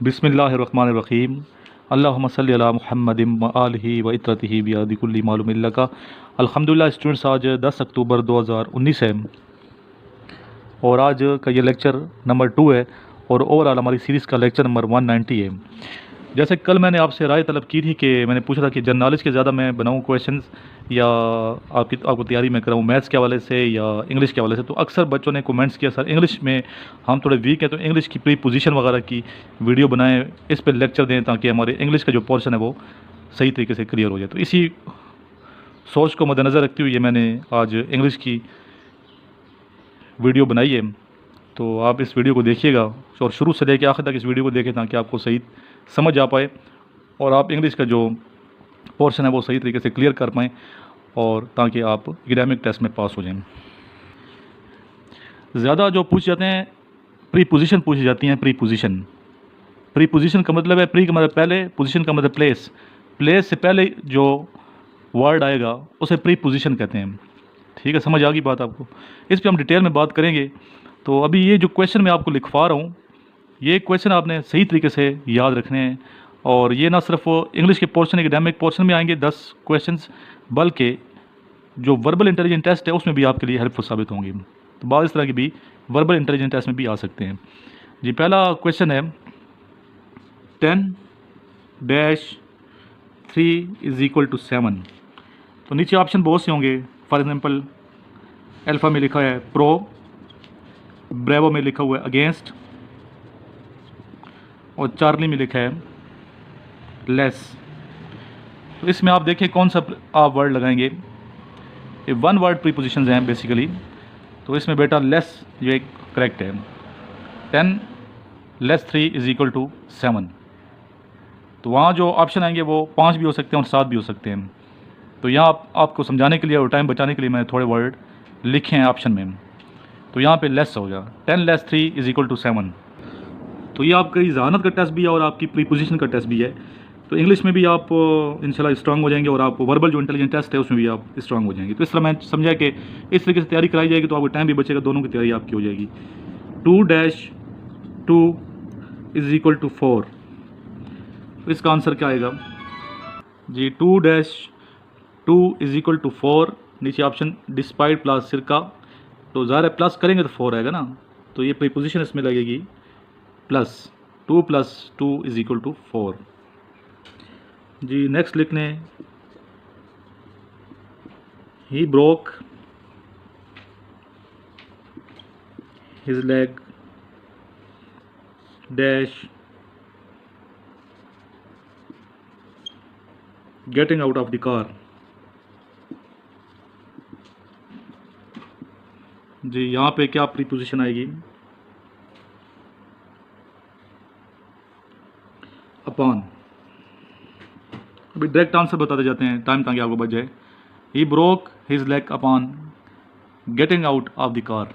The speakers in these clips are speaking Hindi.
बिस्मिल्लाहिर्रहमानिर्रहीम। अल्लाहुम्मा सल्लि अला मुहम्मदिन व आलिहि व इत्रतिहि बियादि कुल्ली मालूमिन लका। अल्हम्दुलिल्लाह स्टूडेंट्स, आज 10 अक्टूबर 2019 है और आज का ये लेक्चर नंबर 2 है और ओवरऑल हमारी सीरीज़ का लेक्चर नंबर 190 है। जैसे कल मैंने आपसे राय तलब की थी कि मैंने पूछा था कि जनरल नॉलेज के ज़्यादा मैं बनाऊँ क्वेश्चंस या आपको तैयारी मैं कराऊँ मैथ्स के हवाले से या इंग्लिश के हवाले से। तो अक्सर बच्चों ने कमेंट्स किया, सर इंग्लिश में हम थोड़े वीक हैं तो इंग्लिश की प्री पोजीशन वगैरह की वीडियो बनाएं, इस पर लेक्चर दें ताकि हमारे इंग्लिश का जो पोर्शन है वो सही तरीके से क्लियर हो जाए। तो इसी सोच को मद्देनज़र रखते हुए मैंने आज इंग्लिश की वीडियो बनाई है। तो आप इस वीडियो को देखिएगा और शुरू से लेकर आखिर तक इस वीडियो को देखें ताकि आपको सही समझ आ पाए और आप इंग्लिश का जो पोर्शन है वो सही तरीके से क्लियर कर पाएँ और ताकि आप एकेडमिक टेस्ट में पास हो जाएं। ज़्यादा जो पूछ जाते हैं प्री पोजीशन पूछी जाती हैं। प्री पोजीशन का मतलब है, प्री का मतलब पहले, पोजीशन का मतलब प्लेस। प्लेस से पहले जो वर्ड आएगा उसे प्री पोजीशन कहते हैं। ठीक है, समझ आ गई बात आपको? इस पर हम डिटेल में बात करेंगे। तो अभी ये जो क्वेश्चन मैं आपको लिखवा रहा हूँ, ये क्वेश्चन आपने सही तरीके से याद रखने हैं और ये ना सिर्फ इंग्लिश के पोर्शन, एकेडमिक पोर्शन में आएंगे 10 क्वेश्चंस, बल्कि जो वर्बल इंटेलिजेंस टेस्ट है उसमें भी आपके लिए हेल्पफुल साबित होंगे। तो बाद इस तरह की भी वर्बल इंटेलिजेंस टेस्ट में भी आ सकते हैं। जी, पहला क्वेश्चन है 10-3 = 7। तो नीचे ऑप्शन बहुत से होंगे। फॉर एग्जांपल अल्फ़ा में लिखा है प्रो, ब्रेवो में लिखा हुआ है अगेंस्ट और चार्ली में लिखा है लेस। तो इसमें आप देखें कौन सा आप वर्ड लगाएंगे। ये वन वर्ड प्रीपोजिशंस हैं बेसिकली। तो इसमें बेटा लेस ये करेक्ट है। 10 लेस 3 = 7। तो वहाँ जो ऑप्शन आएंगे वो 5 भी हो सकते हैं और 7 भी हो सकते हैं। तो यहाँ आपको समझाने के लिए और टाइम बचाने के लिए मैंने थोड़े वर्ड लिखे हैं ऑप्शन में। तो यहाँ पे लेस हो गया, 10 लेस 3 = 7। तो ये आपकी ज़हानत का टेस्ट भी है और आपकी प्रीपोजिशन का टेस्ट भी है। तो इंग्लिश में भी आप इंशाल्लाह स्ट्रांग हो जाएंगे और आप वर्बल जो इंटेलिजेंस टेस्ट है उसमें भी आप स्ट्रांग हो जाएंगे। तो इस तरह मैं समझा कि इस तरीके से तैयारी कराई जाएगी तो आपको टाइम भी बचेगा, दोनों की तैयारी आपकी हो जाएगी। 2-2 = 4। तो इसका आंसर क्या आएगा जी? 2-2 = 4। नीचे ऑप्शन डिस्पाइट प्लस सिरका, तो ज़ाहिर है प्लस करेंगे तो 4 आएगा ना। तो ये प्रीपोजिशन इसमें लगेगी प्लस। 2 + 2 = 4। जी, नेक्स्ट लिखने he broke his leg dash getting out of the car. जी, यहाँ पे क्या प्रीपोजिशन आएगी? अपॉन। अभी डायरेक्ट आंसर बताते जाते हैं टाइम ताकि आपको बच जाए। He broke his leg upon getting out of the car.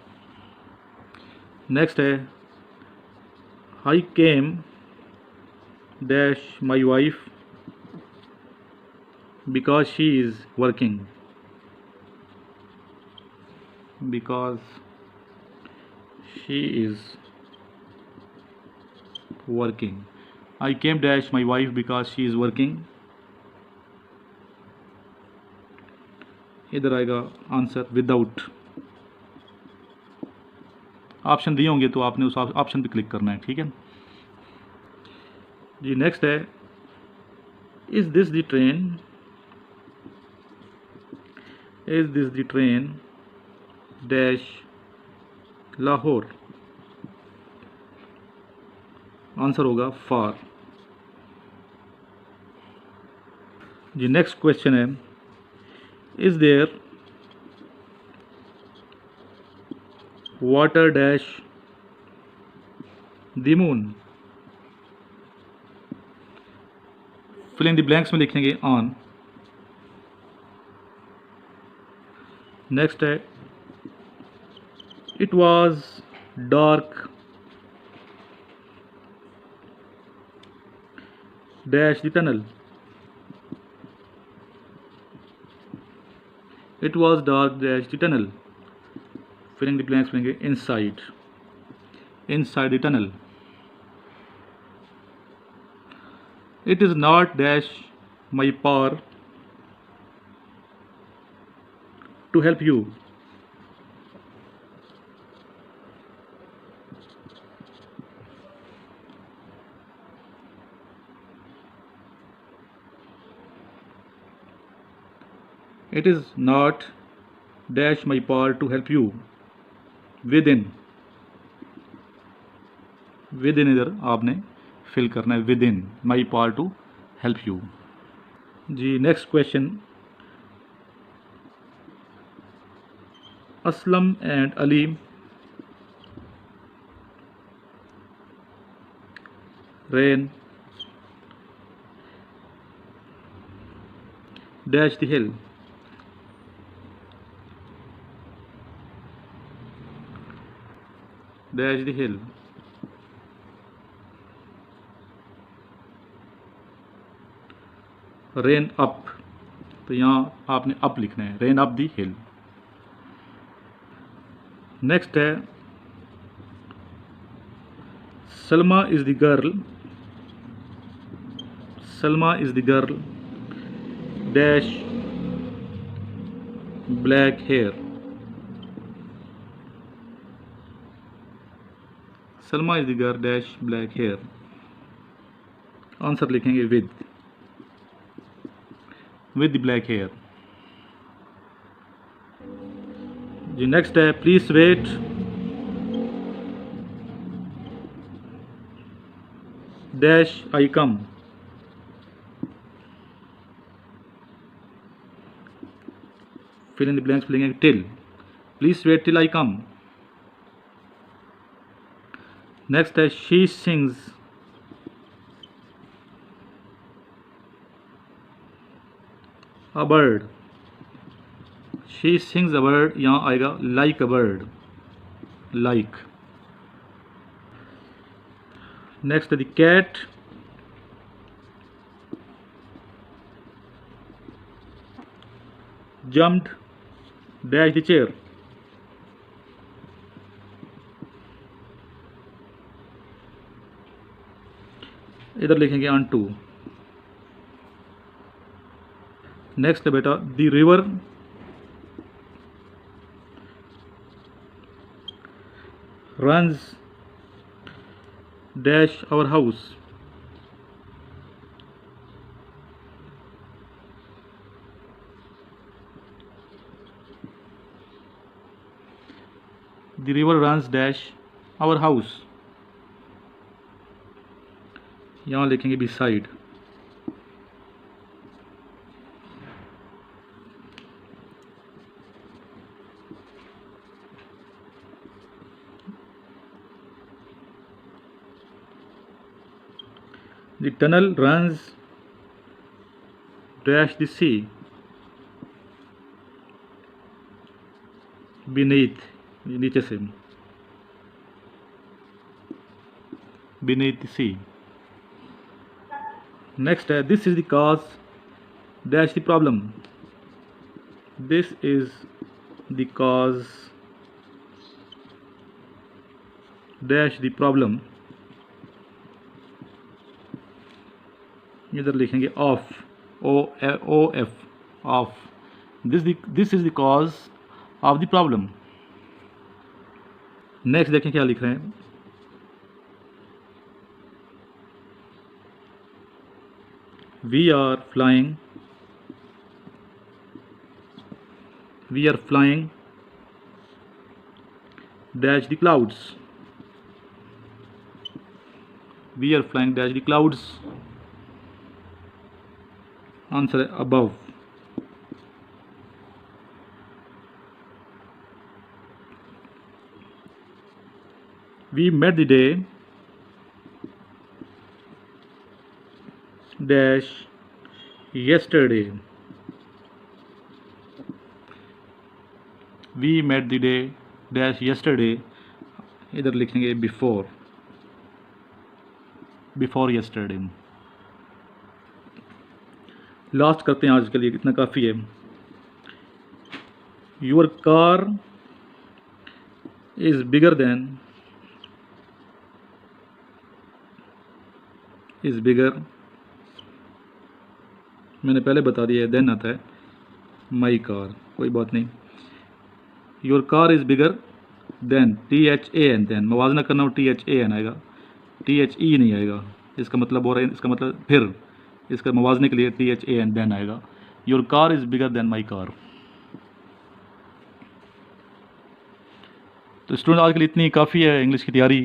Next है I came dash my wife because she is working. Because she is working. I came dash my wife because she is working. इधर आएगा आंसर विदाउट। ऑप्शन दिए होंगे तो आपने उस ऑप्शन पे क्लिक करना है, ठीक है जी। नेक्स्ट है is this the train, is this the train dash Lahore. Answer होगा फार जी। नेक्स्ट क्वेश्चन है is there water dash the moon. Fill in the blanks में लिखेंगे ऑन। नेक्स्ट है it was dark dash the tunnel. It was dark dash the tunnel. Fill in the blanks में लिखेंगे inside, inside the tunnel. It is not dash my power to help you. It is not dash my power to help you. Within, within इधर आपने फिल करना है, within my power to help you. जी next question, Aslam and Ali ran dash the hill. Dash the hill. Ran up, तो यहाँ आपने अप लिखना है, ran up the hill. Next है Salma is the girl, Salma is the girl dash black hair. Salma is the girl dash black hair. Answer लिखेंगे विद द ब्लैक हेयर। जी नेक्स्ट है please wait, dash I come. Fill in the blanks लिखेंगे till, please wait till I come. Next है she sings a bird, she sings a bird, यहाँ आएगा like a bird, like. Next the cat jumped dash the chair। इधर लिखेंगे ऑन टू। नेक्स्ट है बेटा the river runs dash our house। The river runs dash our house, यहाँ लिखेंगे beside। The tunnel runs dash the sea, beneath, नीचे से, beneath the sea। नेक्स्ट है this is the cause dash the problem, this is the cause dash the problem। इधर लिखेंगे of, O F of, this is the cause of the problem. Next देखें क्या लिख रहे हैं, we are flying dash the clouds, we are flying dash the clouds. Answer है above. We met the day dash yesterday, we met the day dash yesterday, इधर लिखेंगे बिफोर yesterday। लास्ट करते हैं आज के लिए, इतना काफ़ी है। योर कार इज बिगर मैंने पहले बता दिया है, देन आता है माई कार, कोई बात नहीं। Your car is bigger than, THAN, than मवाजना करना हो THAN आएगा, THE नहीं आएगा। इसका मतलब हो रहा है, इसका मतलब फिर इसका मवाजने के लिए THAN देन आएगा। Your car is bigger then my car. तो स्टूडेंट आज के लिए इतनी काफ़ी है इंग्लिश की तैयारी।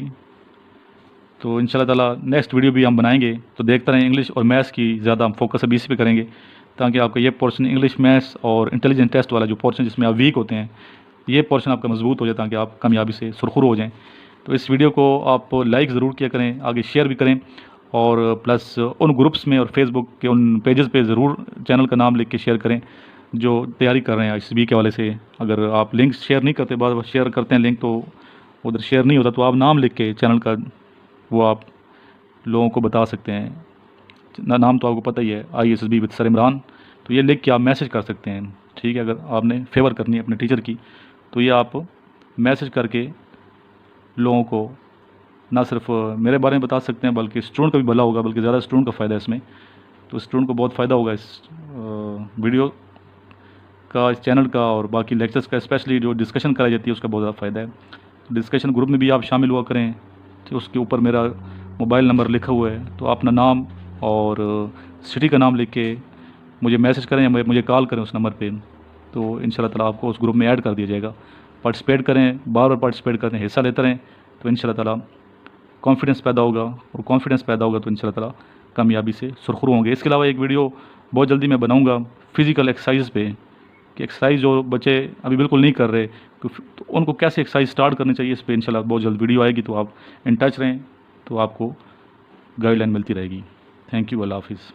तो इंशाल्लाह ताला नेक्स्ट वीडियो भी हम बनाएंगे, तो देखते रहें। इंग्लिश और मैथ्स की ज़्यादा हम फोकस अभी इसी पे करेंगे, ताकि आपका ये पोर्शन इंग्लिश, मैथ्स और इंटेलिजेंस टेस्ट वाला जो पोर्शन जिसमें आप वीक होते हैं, ये पोर्शन आपका मजबूत हो जाए, ताकि आप कामयाबी से सुरखुर हो जाएं। तो इस वीडियो को आप लाइक ज़रूर किया करें, आगे शेयर भी करें, और प्लस उन ग्रुप्स में और फेसबुक के उन पेजेस पे ज़रूर चैनल का नाम लिख के शेयर करें जो तैयारी कर रहे हैं इस वीक के वाले से। अगर आप लिंक शेयर नहीं करते, बाद शेयर करते हैं लिंक तो उधर शेयर नहीं होता, तो आप नाम लिख के चैनल का वो आप लोगों को बता सकते हैं। नाम तो आपको पता ही है, ISSB विद सर इमरान। तो ये लिख के आप मैसेज कर सकते हैं, ठीक है। अगर आपने फेवर करनी है अपने टीचर की, तो ये आप मैसेज करके लोगों को ना सिर्फ मेरे बारे में बता सकते हैं, बल्कि स्टूडेंट का भी भला होगा, बल्कि ज़्यादा स्टूडेंट का फ़ायदा है इसमें। तो स्टूडेंट को बहुत फ़ायदा होगा इस वीडियो का, इस चैनल का, और बाकी लेक्चर्स का, स्पेशली जो डिस्कशन कराई जाती है उसका बहुत ज़्यादा फ़ायदा है। डिस्कशन ग्रुप में भी आप शामिल हुआ करें, तो उसके ऊपर मेरा मोबाइल नंबर लिखा हुआ है, तो अपना नाम और सिटी का नाम लिख के मुझे मैसेज करें या मुझे कॉल करें उस नंबर पे, तो इंशाल्लाह ताला आपको उस ग्रुप में ऐड कर दिया जाएगा। पार्टिसिपेट करें, बार बार पार्टिसिपेट करें, हिस्सा लेते रहें, तो इंशाल्लाह ताला कॉन्फिडेंस पैदा होगा, और कॉन्फिडेंस पैदा होगा तो इंशाल्लाह ताला कामयाबी से सुरखुर होंगे। इसके अलावा एक वीडियो बहुत जल्दी मैं बनाऊँगा फ़िज़िकल एक्सरसाइज पे, कि एक्सरसाइज जो बच्चे अभी बिल्कुल नहीं कर रहे, तो उनको कैसे एक्सरसाइज स्टार्ट करनी चाहिए, इस पर इंशाल्लाह बहुत जल्द वीडियो आएगी। तो आप इन टच रहें, तो आपको गाइडलाइन मिलती रहेगी। थैंक यू, अल्लाह हाफिज़।